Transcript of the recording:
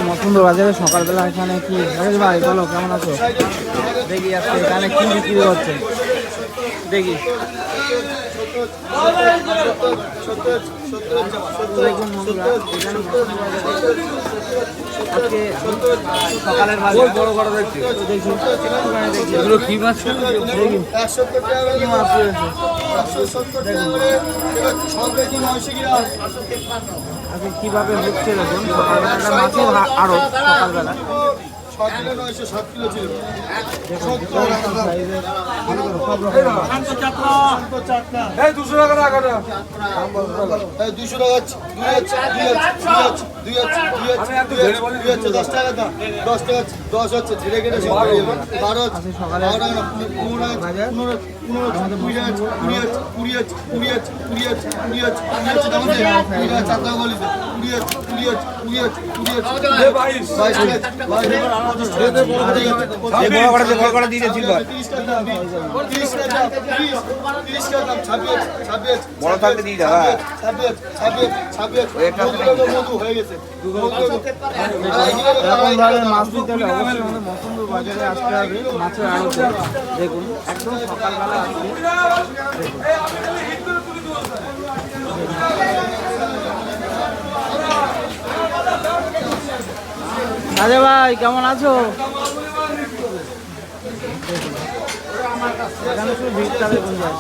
মসুন্দর বাজারে সকালবেলা এখানে কি ভাই বলো কেমন আছো? দেখি আজকে এখানে কি বিক্রি হচ্ছে দেখি। দেখুন আজকে সকালের বাজার বড় বড় দেখছি দেখি এগুলো কি মাছ দেখি কি মাছ রয়েছে। আজকে কিভাবে হচ্ছে দেখুন সকালবেলা মাছের আড়ত সকালবেলা 7 কিলো ছিল। এই 200 টাকা রাখো না। 200 টাকা 10 টাকা দাও 10 টাকা 10 হচ্ছে ধীরে ধীরে 12 হচ্ছে 12 টাকা বড় থাকলে দিয়ে যাবা মাছ নিতে হলে অবশ্যই আমাদের মসুন্দর বাজারে আসতে হবে। মাছের আড়তে দেখুন একদম সকালবেলা আসবে। রাজা ভাই কেমন আছো? এখানে শুধু ভিড়টা দেখুন ভাই